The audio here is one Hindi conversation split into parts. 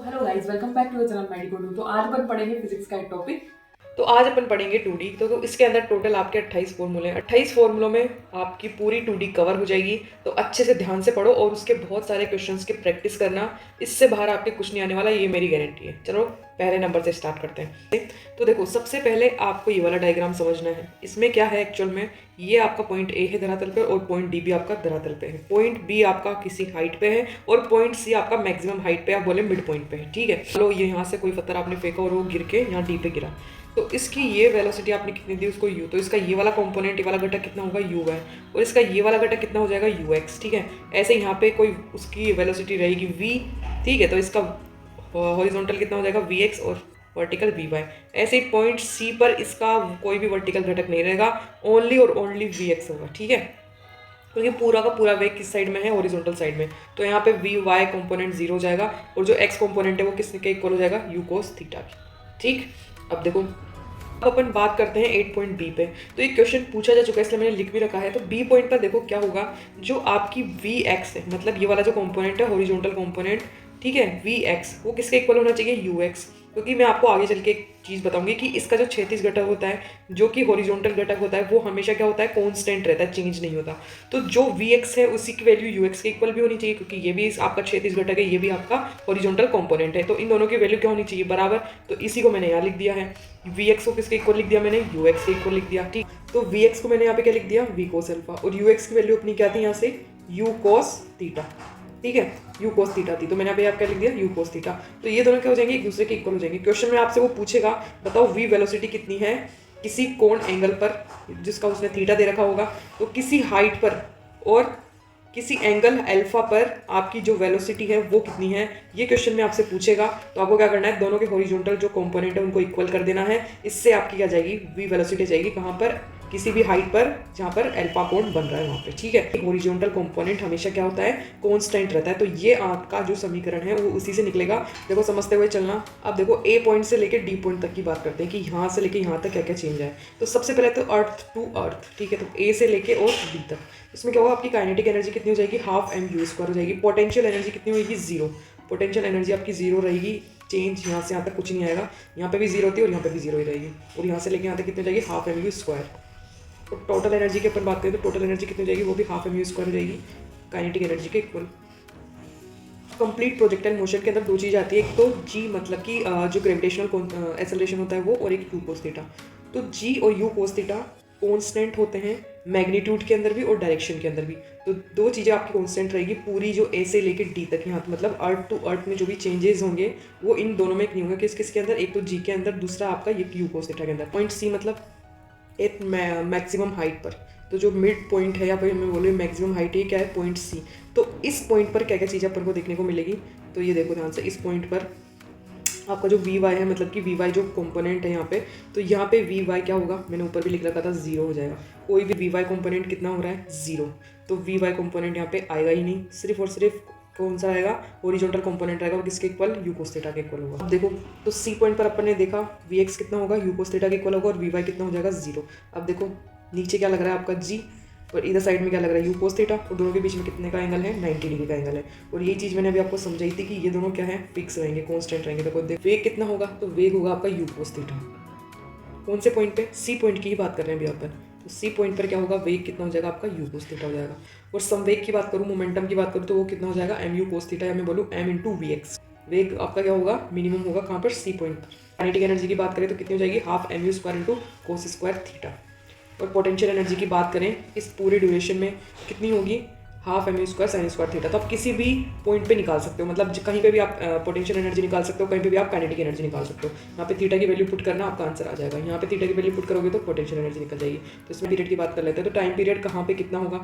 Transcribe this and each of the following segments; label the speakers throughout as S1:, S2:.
S1: Hello guys, welcome back to the channel Medico. तो आज अपन पढ़ेंगे फिजिक्स का एक टॉपिक।
S2: तो आज अपन पढ़ेंगे 2D। तो इसके अंदर टोटल आपके 28 फॉर्मूले हैं। 28 फॉर्मूलों में आपकी पूरी 2D कवर हो जाएगी। तो अच्छे से ध्यान से पढ़ो और उसके बहुत सारे क्वेश्चंस की प्रैक्टिस करना। इससे बाहर आपके कुछ नहीं आने वाला, ये मेरी गारंटी है। चलो पहले नंबर से स्टार्ट करते हैं। तो देखो, सबसे पहले आपको ये वाला डायग्राम समझना है। इसमें क्या है एक्चुअल में, ये आपका पॉइंट ए है धरातल पे और पॉइंट डी भी आपका धरातल पे है। पॉइंट बी आपका किसी हाइट पे है और पॉइंट सी आपका मैक्सिमम हाइट पे, आप बोले मिड पॉइंट पे है। ठीक है, चलो ये यहाँ से कोई पत्थर आपने फेंका और वो गिर के यहाँ डी पे गिरा। तो इसकी ये वेलोसिटी आपने कितनी दी उसको u, तो इसका ये वाला कंपोनेंट, ये वाला घटक कितना होगा u है, और इसका ये वाला घटक कितना हो जाएगा ux। ठीक है, ऐसे यहाँ पे कोई उसकी वेलोसिटी रहेगी v। ठीक है, तो इसका हॉरिजॉन्टल कितना हो जाएगा vx और वर्टिकल vy। ऐसे ही पॉइंट c पर इसका कोई भी वर्टिकल घटक नहीं रहेगा, ओनली और ओनली vx होगा। ठीक है, क्योंकि पूरा का पूरा वेग किस साइड में है, हॉरिजॉन्टल साइड में। तो यहाँ पे वी वाई कंपोनेंट जीरो हो जाएगा और जो एक्स कंपोनेंट है वो किसके इक्वल हो जाएगा, यू कोस थीटा की। ठीक, अब देखो, अब अपन बात करते हैं 8 पॉइंट बी पे। तो ये क्वेश्चन पूछा जा चुका है, इसलिए मैंने लिख भी रखा है। तो बी पॉइंट पर देखो क्या होगा, जो आपकी वी एक्स है, मतलब ये वाला जो कंपोनेंट है हॉरिजॉन्टल कंपोनेंट, ठीक है, वी एक्स वो किसके इक्वल होना चाहिए, यू एक्स। क्योंकि मैं आपको आगे चल के एक चीज़ बताऊंगी कि इसका जो क्षैतिज घटक होता है, जो कि हॉरिजॉन्टल घटक होता है, वो हमेशा क्या होता है, कांस्टेंट रहता है, चेंज नहीं होता। तो जो वी एक्स है उसी की वैल्यू यू एक्स के इक्वल भी होनी चाहिए, क्योंकि ये भी आपका क्षैतिज घटक है, ये भी आपका हॉरिजॉन्टल कंपोनेंट है। तो इन दोनों की वैल्यू क्या होनी चाहिए, बराबर। तो इसी को मैंने यहाँ लिख दिया है, वी एक्स को किसके इक्वल लिख दिया मैंने, यू एक्स के इक्वल लिख दिया। ठीक, तो वी एक्स को मैंने यहाँ पे क्या लिख दिया, वी कोस अल्फा, और यू एक्स की वैल्यू अपनी क्या थी यहाँ से, यू कोस थीटा। ठीक है, यू कोस थीटा थी, तो मैंने यहाँ पे आप क्या लिख दिया, यू कोस थीटा। तो ये दोनों क्या हो जाएंगे, एक दूसरे के इक्वल हो जाएंगे। क्वेश्चन में आपसे वो पूछेगा, बताओ वी वेलोसिटी कितनी है किसी कोण एंगल पर, जिसका उसने थीटा दे रखा होगा, तो किसी हाइट पर और किसी एंगल अल्फा पर आपकी जो वेलोसिटी है वो कितनी है, ये क्वेश्चन में आपसे पूछेगा। तो आपको क्या करना है, दोनों के हॉरिजॉन्टल जो कंपोनेंट है उनको इक्वल कर देना है। इससे आपकी क्या जाएगी, वी वेलोसिटी जाएगी कहाँ पर, किसी भी हाइट पर जहाँ पर अल्फा कोण बन रहा है वहाँ पे। ठीक है, हॉरिजॉन्टल कंपोनेंट हमेशा क्या होता है, कांस्टेंट रहता है। तो ये आपका जो समीकरण है वो उसी से निकलेगा। देखो समझते हुए चलना। अब देखो ए पॉइंट से लेकर डी पॉइंट तक की बात करते हैं कि यहाँ से लेके यहाँ तक क्या क्या चेंज है। तो सबसे पहले तो अर्थ टू अर्थ, ठीक है, तो ए से लेके और डी तक, इसमें क्या होगा, आपकी काइनेटिक एनर्जी कितनी हो जाएगी, हाफ एम यू स्क्वायर हो जाएगी। पोटेंशियल एनर्जी कितनी होगी, जीरो। पोटेंशियल एनर्जी आपकी जीरो रहेगी, चेंज यहाँ से यहाँ तक कुछ नहीं आएगा। यहाँ पे भी जीरो होती है और यहाँ पे भी जीरो ही रहेगी, और यहाँ से लेके यहाँ तक कितनी हो जाएगी, हाफ एम यू स्क्वायर। तो टोटल एनर्जी की अपन बात करें तो टोटल एनर्जी कितनी हो जाएगी, वो भी हाफ एम यू स्क्वायर हो जाएगी, काइनेटिक एनर्जी के इक्वल। कंप्लीट प्रोजेक्टाइल मोशन के अंदर दो चीज़ आती है, एक तो जी मतलब कि जो ग्रेविटेशनल एक्सेलरेशन होता है वो, और एक यू कोस थीटा। तो जी और यू कोस थीटा कॉन्स्टेंट होते हैं मैग्नीट्यूड के अंदर भी और डायरेक्शन के अंदर भी। तो दो चीज़ें आपकी कॉन्स्टेंट रहेगी पूरी, जो ए से लेकर डी तक यहाँ, मतलब अर्थ टू अर्थ में जो भी चेंजेस होंगे वो इन दोनों में नहीं होंगे। किस किस के अंदर, एक तो जी के अंदर, दूसरा आपका ये यू कोस थीटा के अंदर। पॉइंट सी मतलब एक मैक्सिमम हाइट पर, तो जो मिड पॉइंट है या फिर मैं बोलूँ मैक्सिमम हाइट है, क्या है, पॉइंट सी। तो इस पॉइंट पर क्या क्या चीज़ अपन को देखने को मिलेगी, तो ये देखो ध्यान से, इस पॉइंट पर आपका जो वी वाई है, मतलब कि वी वाई जो कंपोनेंट है यहाँ पे, तो यहाँ पे वी वाई क्या होगा, मैंने ऊपर भी लिख रखा था, जीरो हो जाएगा। कोई भी वी वाई कंपोनेंट कितना हो रहा है, जीरो। तो वी वाई कंपोनेंट यहाँ पे आएगा ही नहीं, सिर्फ और सिर्फ कौन सा आएगा, हॉरिजॉन्टल कंपोनेंट आएगा, और किसके इक्वल, यू कोस थीटा के इक्वल होगा। अब देखो, तो सी पॉइंट पर अपन ने देखा वी एक्स कितना होगा, यू कोस थीटा के इक्वल होगा, और वी वाई कितना हो जाएगा, जीरो। अब देखो नीचे क्या लग रहा है आपका जी, और इधर साइड में क्या लग रहा है, यू कोस थीटा, और दोनों के बीच में कितने का एंगल है, 90 डिग्री का एंगल है। और ये चीज़ मैंने अभी आपको समझाई थी कि ये दोनों क्या है, फिक्स रहेंगे, कांस्टेंट रहेंगे। देखो वेग कितना होगा, तो वेग होगा आपका यू कोस थीटा। कौन से पॉइंट पे, सी पॉइंट की ही बात कर रहे हैं अभी अपन। तो सी पॉइंट पर क्या होगा, वेग कितना हो जाएगा आपका, यू कोस थीटा हो जाएगा। और संवेग की बात करूँ, मोमेंटम की बात करूँ, तो वो कितना हो जाएगा, एम यू कोस थीटा, या मैं बोलूँ एम इंटू वी एक्स। वेग आपका क्या होगा, मिनिमम होगा कहाँ पर, सी पॉइंट पर। काइनेटिक एनर्जी की बात करें तो कितनी हो जाएगी, half M U square into cos square theta. और पोटेंशियल एनर्जी की बात करें इस पूरे ड्यूरेशन में कितनी होगी, half M U square sine square theta. तो आप किसी भी पॉइंट पे निकाल सकते हो, मतलब कहीं पे भी आप पोटेंशियल एनर्जी निकाल सकते हो, कहीं पे भी आप काइनेटिक एनर्जी निकाल सकते हो। यहाँ पे थीटा की वैल्यू पुट करना, आपका आंसर आ जाएगा। यहाँ पे थीटा की वैल्यू पुट करोगे तो पोटेंशियल एनर्जी निकल जाएगी। तो इसमें पीरियड की बात कर लेते हैं। तो टाइम पीरियड कहाँ पे कितना होगा,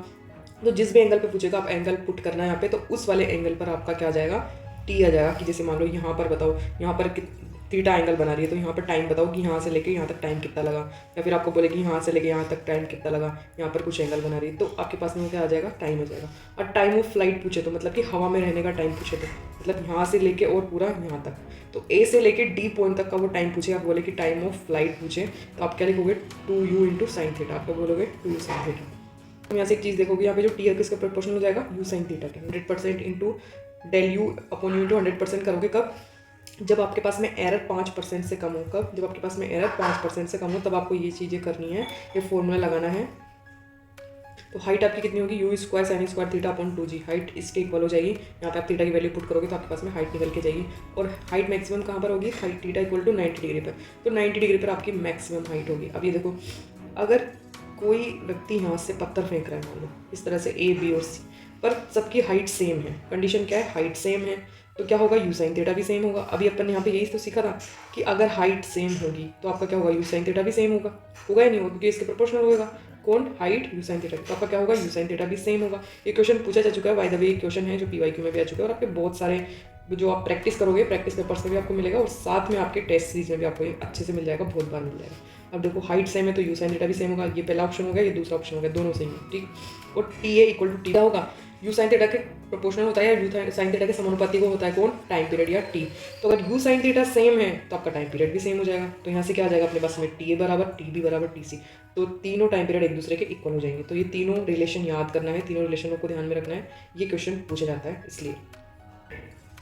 S2: तो जिस भी एंगल पे पूछेगा आप एंगल पुट करना है यहाँ पे, तो उस वाले एंगल पर आपका क्या आ जाएगा, टी आ जाएगा। कि जैसे मान लो यहाँ पर बताओ, यहाँ पर थीटा एंगल बना रही है, तो यहाँ पर टाइम बताओ कि यहाँ से लेके यहाँ तक टाइम कितना लगा, या फिर आपको बोले कि यहाँ से लेके यहाँ तक टाइम कितना लगा, यहाँ पर कुछ एंगल बना रही है, तो आपके पास में क्या आ जाएगा, टाइम आ जाएगा। और टाइम ऑफ फ्लाइट पूछे तो, मतलब कि हवा में रहने का टाइम पूछे तो, मतलब यहाँ से लेके और पूरा यहाँ तक, तो ए से लेके डी पॉइंट तक का वो टाइम पूछे, आप बोले कि टाइम ऑफ फ्लाइट पूछे, तो आप क्या लिखोगे, 2u इंटू साइन थीटा, आप क्या बोलोगे, 2u साइन थीटा। तो यहाँ से एक चीज़ देखोगे, यहाँ पे जो टी है किसका प्रोपोर्शनल हो जाएगा, यू साइन थीटा के। 100% into del U upon U into 100% करोगे कब, जब आपके पास में एरर 5% से कम हो, कब? जब आपके पास में एरर 5% से कम हो तब आपको ये चीज़ें करनी है, ये फॉर्मूला लगाना है। तो हाइट आपकी कितनी होगी, you square sine square theta upon 2g, height इसके इक्वल हो जाएगी। यहाँ पे आप थीटा की वैल्यू पुट करोगे तो आपके पास में हाइट निकल के जाएगी। और हाइट मैक्सिमम कहाँ पर होगी, height theta equal to 90 degree पर, तो 90 डिग्री पर आपकी मैक्सिमम हाइट होगी। अब ये देखो, अगर कोई व्यक्ति यहाँ से पत्थर फेंक रहा है, मान लो इस तरह से A B और C, पर सबकी हाइट सेम है। कंडीशन क्या है, हाइट सेम है, तो क्या होगा, यू साइन थीटा भी सेम होगा। अभी अपन यहाँ पे यही तो सीखा था कि अगर हाइट सेम होगी तो आपका क्या होगा, यू साइन थीटा भी सेम होगा या नहीं होगा, क्योंकि इसके प्रोपोर्शनल होगा। कौन, हाइट यू साइन थीटा, तो आपका क्या होगा, यू साइन थीटा भी सेम होगा। ये क्वेश्चन पूछा जा चुका है, बाय द वे क्वेश्चन है जो PYQ में भी आ चुका है, और आपके बहुत सारे जो आप प्रैक्टिस करोगे प्रैक्टिस पेपर्स में भी आपको मिलेगा, और साथ में आपके टेस्ट सीरीज में भी आपको ये अच्छे से मिल जाएगा, बहुत बार मिल जाएगा। अब देखो हाइट सेम है तो यू साइन थीटा भी सेम होगा, ये पहला ऑप्शन हो गया, ये दूसरा ऑप्शन हो गया, दोनों सेम है, ठीक। और TA इक्वल टू टी क्या होगा, यू साइन थीटा के प्रोपोर्शनल होता है या यू साइन थीटा के समानुपाती को होता है, कौन, टाइम पीरियड या T। तो अगर यू साइन थीटा सेम है तो आपका टाइम पीरियड भी सेम हो जाएगा। तो यहाँ से क्या आ जाएगा अपने पास में, TA बराबर TB बराबर TC, तो तीनों टाइम पीरियड एक दूसरे के इक्वल हो जाएंगे। तो ये तीनों रिलेशन याद करना है, तीनों रिलेशनों को ध्यान में रखना है, ये क्वेश्चन पूछा जाता है इसलिए।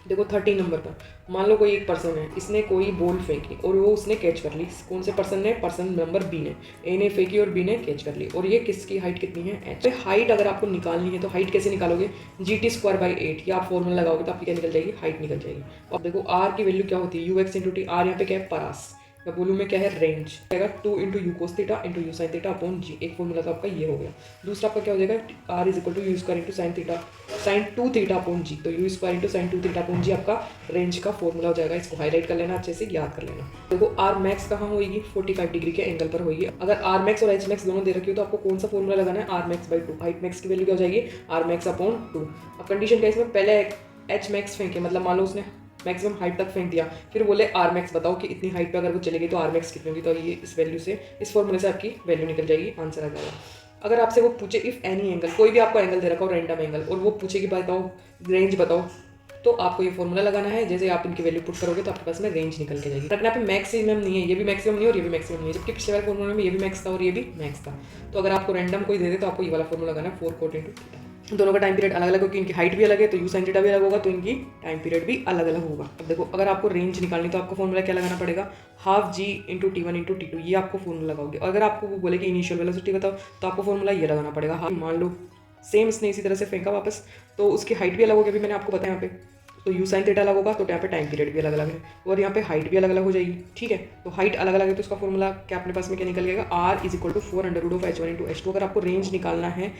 S2: देखो 13 नंबर का, मान लो कोई एक पर्सन है, इसने कोई बॉल फेंकी और वो उसने कैच कर ली। कौन से पर्सन ने, पर्सन नंबर B ने, A ने फेंकी और B ने कैच कर ली, और ये किसकी हाइट कितनी है, H। तो हाइट अगर आपको निकालनी है तो हाइट कैसे निकालोगे, GT स्क्वायर बाई 8, या आप फॉर्मूला लगाओगे तो आपकी क्या निकल जाएगी, हाइट निकल जाएगी। अब देखो R की वैल्यू क्या होती है, UX इंटू T, R यहाँ पे क्या है, परास, मैं बोलूँ में क्या है, रेंज, आएगा 2 into you cos theta into you sine theta upon G। एक फॉर्मूला तो आपका ये हो गया। दूसरा आपका क्या हो जाएगा, R is equal to U square into sine theta sine 2 theta upon G, तो U square into sine 2 theta upon G आपका रेंज का फॉर्मूला हो जाएगा। इसको हाईलाइट कर लेना, अच्छे से याद कर लेना। देखो R मैक्स कहाँ होगी, 45 डिग्री के एंगल पर होगी। अगर R मैक्स और H मैक्स दोनों दे रखी हो तो आपको कौन सा फॉर्मूला लगाना है, R max by 2, height max की वैल्यू क्या हो जाएगी, R मैक्स अपॉन 2। अब कंडीशन क्या है इसमें, पहले H मैक्स फेंके, मतलब मान लो उसने मैक्सिमम हाइट तक फेंक दिया, फिर बोले आर मैक्स बताओ कि इतनी हाइट पे अगर वो चलेगी तो आर मैक्स कितनी होगी, तो ये इस वैल्यू से, इस फॉर्मूले से आपकी वैल्यू निकल जाएगी, आंसर आ जाएगा। अगर आपसे वो पूछे इफ एनी एंगल, कोई भी आपको एंगल दे रखा हो रैंडम एंगल, और वो पूछे कि बताओ रेंज बताओ, तो आपको ये फॉर्मूला लगाना है। जैसे आप इनकी वैल्यू पुट करोगे तो आपके पास में रेंज निकल के जाएगी। रखना पे मैक्सिमम नहीं है, ये भी मैक्सिमम नहीं है और ये भी मैक्सिमम नहीं है, जबकि पिछले वाले फॉर्मूले में ये भी मैक्स था और ये भी मैक्स था। तो अगर आपको रैंडम कोई दे दे तो आपको ये वाला फॉर्मूला लगाना है, 4 cot इंटू थीटा। दोनों का टाइम पीरियड अलग अलग, क्योंकि इनकी हाइट भी अलग है तो यू साइन थीटा भी अलग होगा, तो इनकी टाइम पीरियड भी अलग अलग होगा। अब देखो अगर आपको रेंज निकालनी तो आपको फॉर्मूला क्या लगाना पड़ेगा, half G into T1 into T2, ये आपको फॉर्मूला लगाओगे। अगर आपको वो बोले कि इनिशियल वेलोसिटी बताओ तो आपको फॉर्मूला ये लगाना पड़ेगा। हाँ मान लो सेम इसने इसी तरह से फेंका वापस, तो उसकी हाइट भी अलग होगी, अभी मैंने आपको बताया यहाँ पे, तो यू साइन थीटा अलग होगा, तो यहाँ पे टाइम पीरियड भी अलग अलग है, और यहाँ पे हाइट भी अलग अलग हो जाएगी, ठीक है। तो हाइट अलग अलग है तो उसका फॉर्मूला क्या अपने पास में क्या निकल जाएगा, R is equal to 4 under root of H1 into H2। अगर आपको रेंज निकालना है,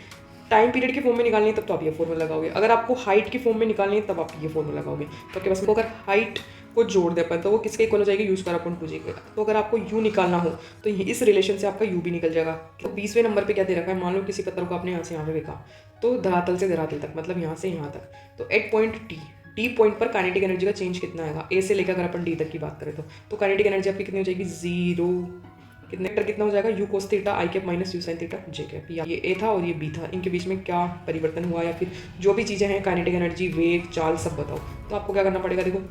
S2: टाइम पीरियड की फॉर्म में निकालनी है तब तो आप ये फॉर्मूला लगाओगे, अगर आपको हाइट की फॉर्म में निकालनी है तब आप ये फॉर्मूला लगाओगे। तो आपके पास अगर हाइट को जोड़ दे अपन तो वो किसके इक्वल हो जाएगी, यू स्क्वायर अपॉन 2G। तो अगर आपको यू निकालना हो तो इस रिलेशन से आपका यू भी निकल जाएगा। तो 20वें नंबर पे क्या दे रखा है, मान लो किसी पत्थर को आपने यहाँ से यहाँ पे फेंका, तो धरातल से धरातल तक, मतलब यहाँ से यहाँ तक, तो एट पॉइंट डी पॉइंट पर काइनेटिक एनर्जी का चेंज कितना आएगा, ए से लेकर अगर अपन डी तक की बात करें तो काइनेटिक एनर्जी आपकी कितनी हो जाएगी, 0। कितने वेक्टर कितना हो जाएगा, you cos theta I cap minus you sine theta J cap. ये ए था और ये बी था, इनके बीच में क्या परिवर्तन हुआ, या फिर जो भी चीज़ें हैं काइनेटिक एनर्जी, वेग, चाल, सब बताओ। तो आपको क्या करना पड़ेगा, देखो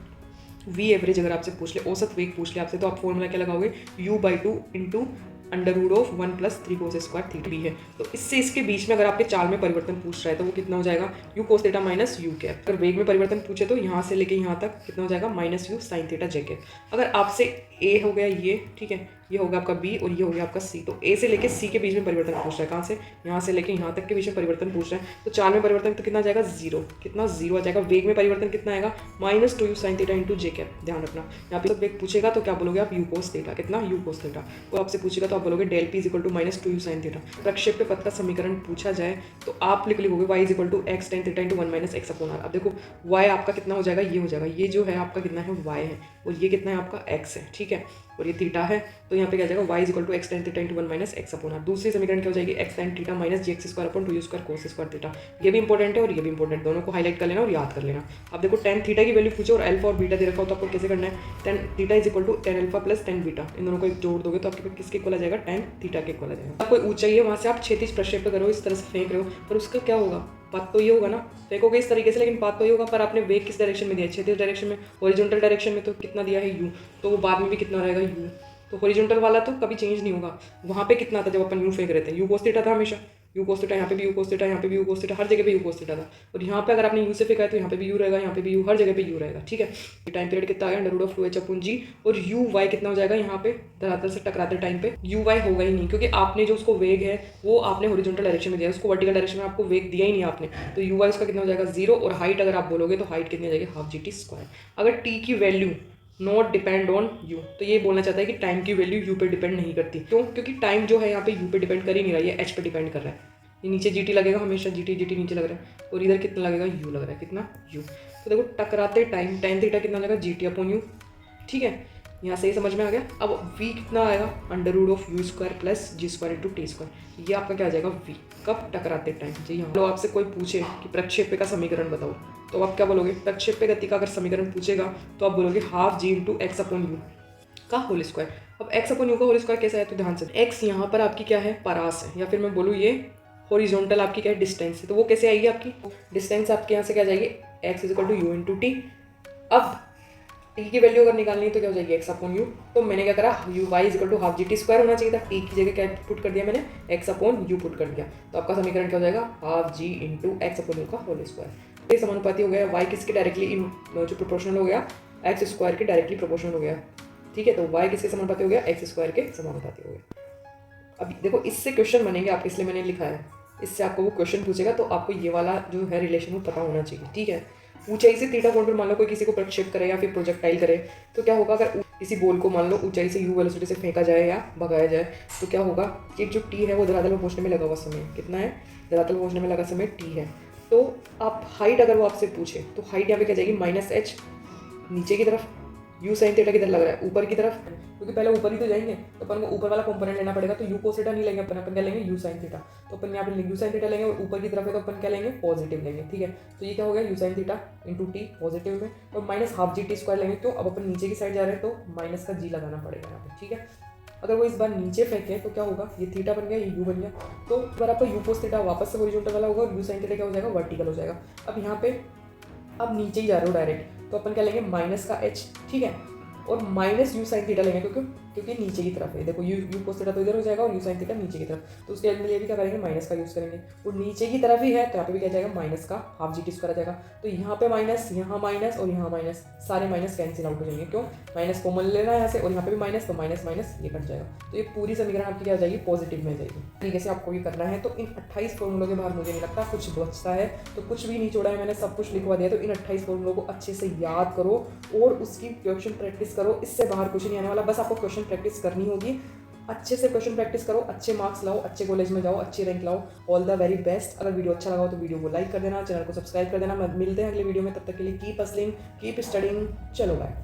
S2: वी एवरेज अगर आपसे पूछ ले, औसत वेग पूछ ले आपसे, तो आप फॉर्मूला क्या लगाओगे, u/2 into under root of 1 + 3 cos square theta भी है। तो इससे इसके बीच में अगर आपके चाल में परिवर्तन पूछ रहा है तो वो कितना हो जाएगा, you cos theta minus you cap. अगर वेग में परिवर्तन पूछे तो यहाँ से लेके यहाँ तक कितना हो जाएगा, minus you sine theta J cap. अगर आपसे ए हो गया ये, ठीक है, ये हो गया आपका बी और ये हो गया आपका सी, तो ए से लेके सी के बीच में परिवर्तन पूछ रहा है, कहाँ से, यहाँ से लेके यहाँ तक के बीच में परिवर्तन पूछ रहा है, तो चाल में परिवर्तन तो कितना आ जाएगा, 0। कितना, 0 आ जाएगा। वेग में परिवर्तन कितना आएगा, -2u साइन थीटा इंटू जे कैप। ध्यान रखना यहाँ पे वेग पूछेगा तो क्या बोलोगे आप, यू कोस थीटा, कितना, यू कोस थीटा। वो आपसे पूछेगा तो आप बोलोगे del P equal to -2u sine theta. प्रक्षेप्य पथ का समीकरण पूछा जाए तो आप लिखोगे y equal to x tan theta into 1 - x upon r। अब देखो y आपका कितना हो जाएगा, ये हो जाएगा, ये जो है आपका कितना है, y है, और ये कितना है आपका x है, ठीक है, और ये थीटा है, तो यहाँ पे क्या जाएगा, y equal to x tan theta into 1 - x upon r। दूसरी समीकरण क्या हो जाएगी, x tan theta minus gx square upon 2u square cos square theta. ये भी इंपॉर्टेंट है और ये भी इंपॉर्टेंट, दोनों को हाईलाइट कर लेना और याद कर लेना। अब देखो tan थीटा की वैल्यू पूछो और अल्फा और बीटा दे रखा हो तो आपको कैसे करना है, tan theta is equal to tan alpha plus tan beta, इन दोनों को एक जोड़ दोगे तो आपके पास किसके इक्वल आ जाएगा, tan थीटा के इक्वल आ जाएगा। कोई ऊंचाई है वहाँ से आप क्षैतिज प्रक्षेप्य करो, इस तरह से फेंक रहे हो, पर उसका क्या होगा, पाथ तो ये होगा ना, फेंकोगे इस तरीके से, लेकिन पाथ तो ये होगा, पर आपने वेग किस डायरेक्शन में दिया है, क्षैतिज डायरेक्शन में, हॉरिजॉन्टल डायरेक्शन में तो कितना दिया है, u, तो वो बाद में भी कितना रहेगा, u। तो हॉरिजॉन्टल वाला तो कभी चेंज नहीं होगा, वहाँ पे कितना था जब अपन यू फेंक रहे थे, यू कोस थीटा था हमेशा, यू कोस थीटा, यहाँ पे भी यू कोस थीटा, यहाँ पे भी यू कोस थीटा, हर जगह पे यू कोस थीटा था। और यहाँ पे अगर आपने यू से फेंका है तो यहाँ पे भी यू रहेगा, यहाँ पे भी यू, हर जगह पे यू रहेगा, ठीक है। टाइम पीरियड कितना आ गया, अंडर रूट ऑफ 2h/g। और यू वाई कितना हो जाएगा यहाँ पे धरातल से टकराते टाइम पे, यू वाई होगा ही नहीं, क्योंकि आपने जो उसको वेग है वो आपने हॉरिजॉन्टल डायरेक्शन में दिया, उसको वर्टिकल डायरेक्शन में आपको वेग दिया ही नहीं आपने, तो यू वाई उसका कितना हो जाएगा 0। और हाइट अगर आप बोलोगे तो हाइट कितनी आ जाएगी, हाफ g/t²। अगर टी की value not depend on you, तो ये बोलना चाहता है कि टाइम की वैल्यू यू पे डिपेंड नहीं करती। क्यों? क्योंकि टाइम जो है यहाँ पे यू पे डिपेंड कर ही नहीं रहा है, ये एच पे डिपेंड कर रहा है। ये नीचे जी टी लगेगा हमेशा, जी टी नीचे लग रहा है, और इधर कितना लगेगा, यू लग रहा है, कितना यू। तो देखो टकराते टाइम टेन थीटा कितना लगेगा, GT/u, ठीक है। यहाँ से ही समझ में आ गया। अब v कितना आएगा, under root of u² + g² × t²। ये आपका क्या आ जाएगा v, कब टकराते टाइम। जी हाँ, तो आपसे कोई पूछे कि प्रक्षेप्य का समीकरण बताओ, तो आप क्या बोलोगे, प्रक्षेप्य गति का अगर समीकरण पूछेगा तो आप बोलोगे ½ g × x/u का होल स्क्वायर। अब x/u का होल स्क्वायर कैसा है, तो ध्यान से, x यहाँ पर आपकी क्या है, परास है, या फिर मैं बोलूँ ये हॉरिजॉन्टल आपकी क्या है, डिस्टेंस है। तो वो कैसे आएगी, आपकी डिस्टेंस आपके यहाँ से क्या जाएगी, x = u × t। अब t की वैल्यू अगर निकालनी है तो क्या हो जाएगी, x/u। तो मैंने क्या करा, y = ½ g/t² होना चाहिए था, t की जगह क्या पुट कर दिया मैंने, x/u पुट कर दिया। तो आपका समीकरण क्या हो जाएगा, ½ g × x/u का होल स्क्वायर। ये समानुपाती हो गया, y किसके डायरेक्टली जो प्रोपोर्शनल हो गया, x² के डायरेक्टली प्रोपोर्शनल हो गया, ठीक है। तो y किसके समानुपाती हो गया, x² के समानुपाती हो गया। अब देखो इससे क्वेश्चन बनेंगे आपके, इसलिए मैंने लिखा है, इससे आपको वो क्वेश्चन पूछेगा तो आपको ये वाला जो है रिलेशन वो पता होना चाहिए, ठीक है। ऊंचाई से थीटा कोण पर मान लो कोई किसी को प्रक्षेप करे या फिर प्रोजेक्टाइल करे, तो क्या होगा, अगर किसी बॉल को मान लो ऊंचाई से u वेलोसिटी से फेंका जाए या भगाया जाए, तो क्या होगा कि जो t है वो धरातल में पहुंचने में लगा हुआ समय कितना है, धरातल में पहुंचने में लगा समय t है। तो आप हाइट अगर वो आपसे पूछे तो हाइट यहाँ पे क्या जाएगी, -h नीचे की तरफ, u sin थीटा किधर लग रहा है, ऊपर की तरफ, क्योंकि पहले ऊपर ही तो जाएंगे तो अपन को ऊपर वाला कंपोनेंट लेना पड़ेगा। तो u cos थीटा नहीं लेंगे अपन क्या लेंगे, u sin थीटा। तो अपन यहाँ पे u sin थीटा लेंगे, और ऊपर की तरफ है तो अपन क्या लेंगे, पॉजिटिव लेंगे, ठीक है। तो ये क्या हो गया, u sin theta × t positive में, और -½ g/t² लेंगे। तो अब अपन नीचे की साइड जा रहे हैं तो माइनस का g लगाना पड़ेगा यहाँ पे, ठीक है। अगर वो इस बार नीचे फेंके तो क्या होगा, ये थीटा बन गया, ये u बन गया। तो इस बार आपका u cos थीटा वापस से हॉरिजॉन्टल वाला होगा, और u sin थीटा क्या हो जाएगा, वर्टिकल हो जाएगा। अब यहाँ पे अब नीचे ही जा रहे हो डायरेक्ट, तो अपन क्या लेंगे, -h, ठीक है, और -u sin थीटा लेंगे, क्योंकि नीचे की तरफ है। देखो u cos थीटा तो इधर हो जाएगा और u sin थीटा नीचे की तरफ, तो उसके लिए भी क्या करेंगे, माइनस का यूज़ करेंगे। और नीचे की तरफ ही है तो यहाँ पे भी क्या जाएगा, माइनस का ½ g/t² आ जाएगा। तो यहाँ पे माइनस, यहाँ माइनस और यहाँ माइनस, सारे माइनस कैंसिल आउट हो जाएंगे। क्यों, माइनस कॉमन लेना है यहाँ से, और यहाँ पे भी माइनस, तो माइनस माइनस ये कट जाएगा। तो ये पूरी समीकरण आपकी क्या हो जाएगी, पॉजिटिव में जाएगी। तरीके से आपको ये करना है। तो इन 28 फॉर्मूलों के बाहर मुझे नहीं लगता कुछ बचता है, तो कुछ भी नहीं छोड़ा है मैंने, सब कुछ लिखवा दिया। तो इन 28 फॉर्मूलों को अच्छे से याद करो और उसकी क्वेश्चन प्रैक्टिस करो, इससे बाहर कुछ नहीं आने वाला। बस आपको क्वेश्चन प्रैक्टिस करनी होगी, अच्छे से क्वेश्चन प्रैक्टिस करो, अच्छे मार्क्स लाओ, अच्छे कॉलेज में जाओ, अच्छी रैंक लाओ। All the very best. अगर वीडियो अच्छा लगा हो तो वीडियो को लाइक कर देना, चैनल को सब्सक्राइब कर देना। मिलते हैं अगले वीडियो में, तब तक के लिए कीप हसलिंग, कीप स्टडिंग, चलो बाय।